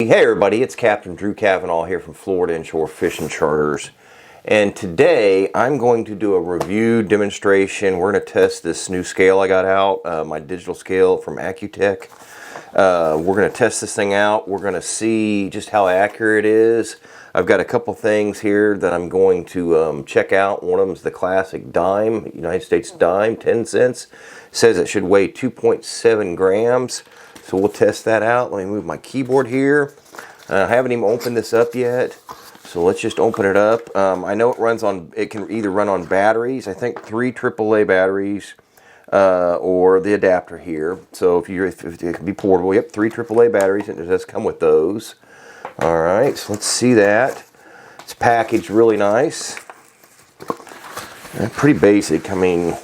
Hey everybody, it's Captain Drew Cavanaugh here from Florida Inshore Fishing Charters. And today I'm going to do a review demonstration. We're going to test this new scale I got out, my digital scale from Accuteck. We're going to test this thing out. We're going to see just how accurate it is. I've got a couple things here that I'm going to check out. One of them is the classic dime, United States dime, 10 cents. It says it should weigh 2.7 grams. So we'll test that out. Let me move my keyboard here. I haven't even opened this up yet. So let's just open it up. I know it can either run on batteries. I think 3 AAA batteries or the adapter here. So if it can be portable, yep, 3 AAA batteries, and it does come with those. All right, so let's see that. It's packaged really nice. Pretty basic. I mean,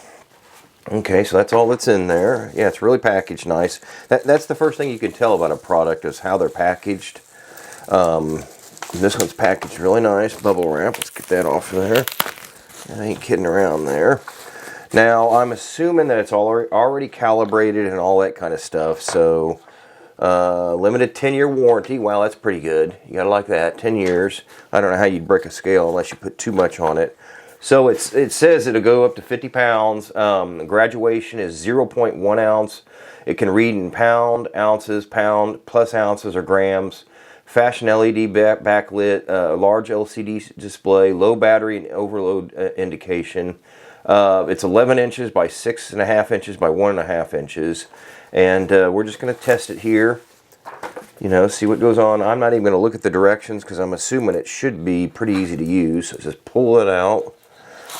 okay, so that's all that's in there. Yeah, it's really packaged nice. That's the first thing you can tell about a product is how they're packaged. This one's packaged really nice. Bubble wrap. Let's get that off of there. I ain't kidding around there. Now, I'm assuming that it's already calibrated and all that kind of stuff. So, limited 10-year warranty. Wow, that's pretty good. You gotta like that. 10 years. I don't know how you'd break a scale unless you put too much on it. So it says it'll go up to 50 pounds. Graduation is 0.1 ounce. It can read in pound, ounces, pound, plus ounces or grams. Fashion LED backlit, large LCD display, low battery and overload indication. It's 11 inches by 6.5 inches by 1.5 inches. And we're just going to test it here. See what goes on. I'm not even going to look at the directions because I'm assuming it should be pretty easy to use. So just pull it out.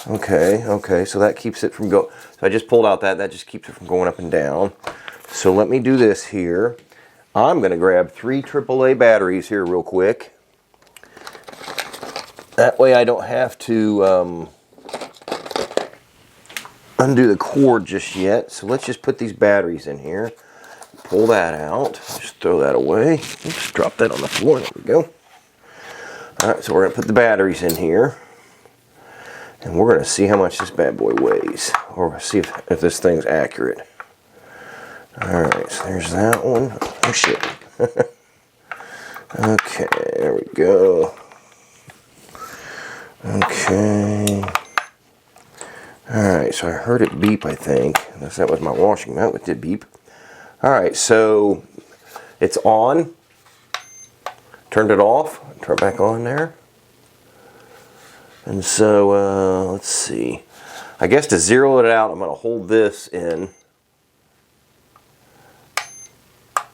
Okay, so that keeps it from going. So I just pulled out that just keeps it from going up and down. So let me do this here. I'm going to grab 3 AAA batteries here real quick. That way I don't have to undo the cord just yet. So let's just put these batteries in here. Pull that out. Just throw that away. Oops, drop that on the floor. There we go. Alright, so we're going to put the batteries in here. And we're going to see how much this bad boy weighs. Or see if this thing's accurate. Alright, so there's that one. Oh shit. Okay, there we go. Okay. Alright, so I heard it beep, I think. Unless that was my washing mount, it did beep. Alright, so it's on. Turned it off. Turn it back on there. And so, let's see. I guess to zero it out, I'm going to hold this in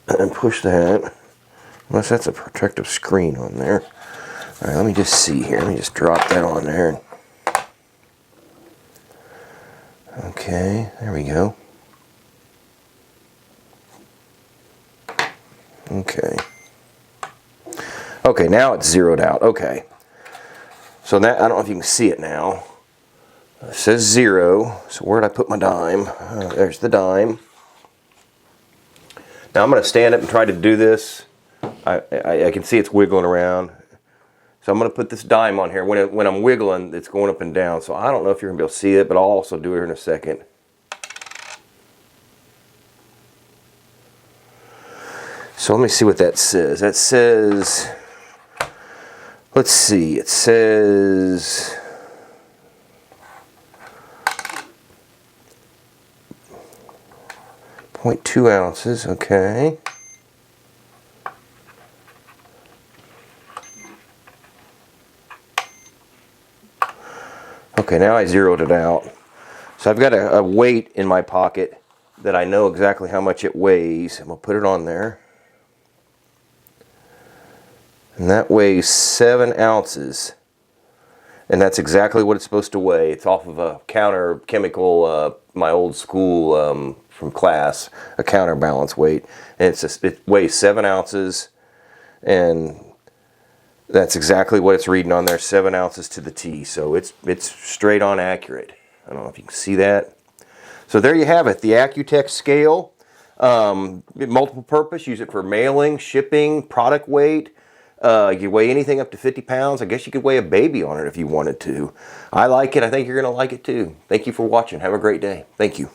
and push that. Unless that's a protective screen on there. All right, let me just see here. Let me just drop that on there. Okay, there we go. Okay. Okay, now it's zeroed out. Okay. So that, I don't know if you can see it now. It says 0. So where did I put my dime? There's the dime. Now I'm going to stand up and try to do this. I can see it's wiggling around. So I'm going to put this dime on here. When I'm wiggling, it's going up and down. So I don't know if you're going to be able to see it, but I'll also do it in a second. So let me see what that says. That says... Let's see, it says 0.2 ounces, okay. Okay, now I zeroed it out. So I've got a weight in my pocket that I know exactly how much it weighs. I'm going to put it on there. And that weighs 7 ounces. And that's exactly what it's supposed to weigh. It's off of a counter chemical, my old school from class, a counterbalance weight. And it weighs 7 ounces. And that's exactly what it's reading on there, 7 ounces to the T. So it's straight on accurate. I don't know if you can see that. So there you have it, the Accuteck scale. Multiple purpose, use it for mailing, shipping, product weight. You can weigh anything up to 50 pounds. I guess you could weigh a baby on it if you wanted to. I like it. I think you're going to like it too. Thank you for watching. Have a great day. Thank you.